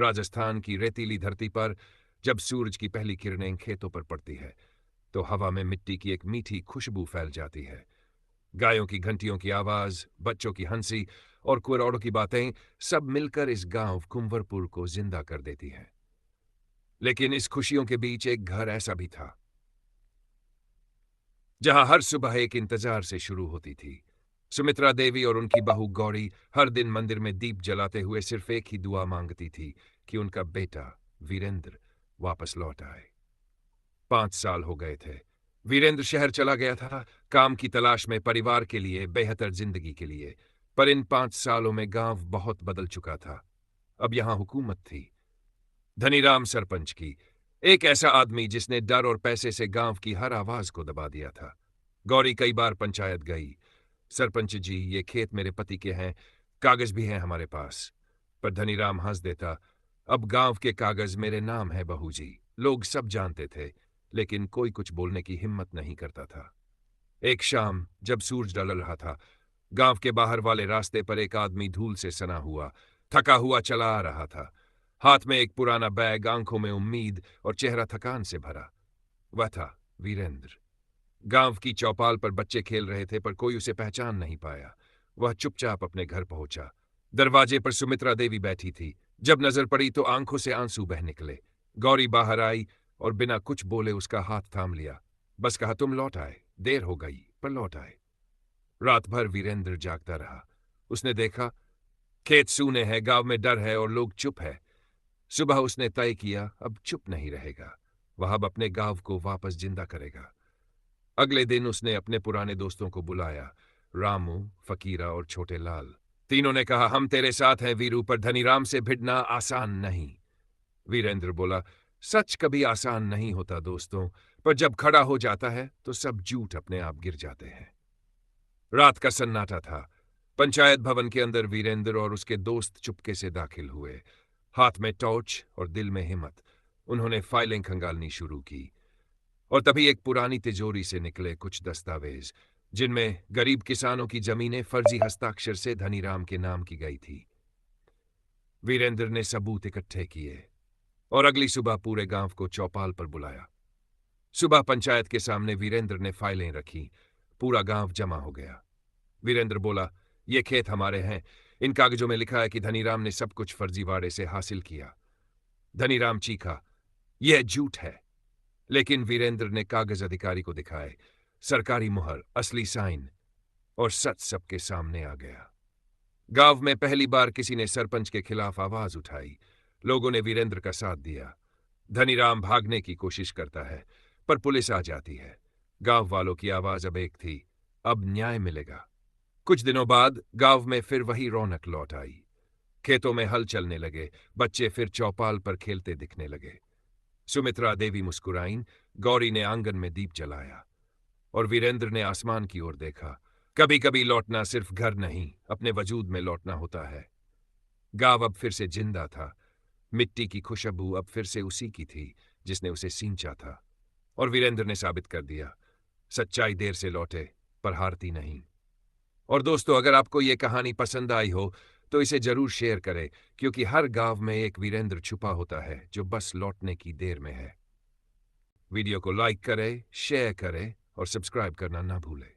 राजस्थान की रेतीली धरती पर जब सूरज की पहली किरणें खेतों पर पड़ती है तो हवा में मिट्टी की एक मीठी खुशबू फैल जाती है। गायों की घंटियों की आवाज, बच्चों की हंसी और कुरौड़ों की बातें सब मिलकर इस गांव कुंवरपुर को जिंदा कर देती हैं। लेकिन इस खुशियों के बीच एक घर ऐसा भी था जहां हर सुबह एक इंतजार से शुरू होती थी। सुमित्रा देवी और उनकी बहू गौरी हर दिन मंदिर में दीप जलाते हुए सिर्फ एक ही दुआ मांगती थी कि उनका बेटा वीरेंद्र वापस लौट आए। 5 साल हो गए थे। वीरेंद्र शहर चला गया था, काम की तलाश में, परिवार के लिए, बेहतर जिंदगी के लिए। पर इन 5 सालों में गांव बहुत बदल चुका था। अब यहां हुकूमत थी, धनीराम सरपंच की, एक ऐसा आदमी जिसने डर और पैसे से गांव की हर आवाज को दबा दिया था। गौरी कई बार पंचायत गई, सरपंच जी ये खेत मेरे पति के हैं, कागज भी हैं हमारे पास। पर धनीराम हंस देता, अब गांव के कागज मेरे नाम है बहू जी। लोग सब जानते थे, लेकिन कोई कुछ बोलने की हिम्मत नहीं करता था। एक शाम जब सूरज ढल रहा था, गांव के बाहर वाले रास्ते पर एक आदमी धूल से सना हुआ, थका हुआ चला आ रहा था। हाथ में एक पुराना बैग, आंखों में उम्मीद और चेहरा थकान से भरा। वह था वीरेंद्र। गांव की चौपाल पर बच्चे खेल रहे थे पर कोई उसे पहचान नहीं पाया। वह चुपचाप अपने घर पहुंचा। दरवाजे पर सुमित्रा देवी बैठी थी। जब नजर पड़ी तो आंखों से आंसू बह निकले। गौरी बाहर आई और बिना कुछ बोले उसका हाथ थाम लिया। बस कहा, तुम लौट आए, देर हो गई पर लौट आए। रात भर वीरेंद्र जागता रहा। उसने देखा खेत सूने हैं, गांव में डर है और लोग चुप है। सुबह उसने तय किया अब चुप नहीं रहेगा। वह अब अपने गांव को वापस जिंदा करेगा। अगले दिन उसने अपने पुराने दोस्तों को बुलाया, रामू, फकीरा और छोटे लाल। तीनों ने कहा, हम तेरे साथ हैं वीरू, पर धनीराम से भिड़ना आसान नहीं। वीरेंद्र बोला, सच कभी आसान नहीं होता दोस्तों, पर जब खड़ा हो जाता है तो सब झूठ अपने आप गिर जाते हैं। रात का सन्नाटा था। पंचायत भवन के अंदर वीरेंद्र और उसके दोस्त चुपके से दाखिल हुए, हाथ में टॉर्च और दिल में हिम्मत। उन्होंने फाइलें खंगालनी शुरू की और तभी एक पुरानी तिजोरी से निकले कुछ दस्तावेज, जिनमें गरीब किसानों की जमीनें फर्जी हस्ताक्षर से धनीराम के नाम की गई थी। वीरेंद्र ने सबूत इकट्ठे किए और अगली सुबह पूरे गांव को चौपाल पर बुलाया। सुबह पंचायत के सामने वीरेंद्र ने फाइलें रखी। पूरा गांव जमा हो गया। वीरेंद्र बोला, ये खेत हमारे हैं। इन कागजों में लिखा है कि धनीराम ने सब कुछ फर्जीवाड़े से हासिल किया। धनीराम चीखा, यह झूठ है। लेकिन वीरेंद्र ने कागज अधिकारी को दिखाए, सरकारी मुहर, असली साइन, और सच सबके सामने आ गया। गांव में पहली बार किसी ने सरपंच के खिलाफ आवाज उठाई। लोगों ने वीरेंद्र का साथ दिया। धनीराम भागने की कोशिश करता है, पर पुलिस आ जाती है। गांव वालों की आवाज अब एक थी, अब न्याय मिलेगा। कुछ दिनों बाद गांव में फिर वही रौनक लौट आई। खेतों में हल चलने लगे, बच्चे फिर चौपाल पर खेलते दिखने लगे। सुमित्रा देवी मुस्कुराईं, गौरी ने आंगन में दीप जलाया और वीरेंद्र ने आसमान की ओर देखा। कभी कभी लौटना सिर्फ घर नहीं, अपने वजूद में लौटना होता है। गांव अब फिर से जिंदा था। मिट्टी की खुशबू अब फिर से उसी की थी जिसने उसे सींचा था। और वीरेंद्र ने साबित कर दिया, सच्चाई देर से लौटे पर हारती नहीं। और दोस्तों, अगर आपको ये कहानी पसंद आई हो तो इसे जरूर शेयर करें, क्योंकि हर गांव में एक वीरेंद्र छुपा होता है जो बस लौटने की देर में है। वीडियो को लाइक करें, शेयर करें और सब्सक्राइब करना ना भूलें।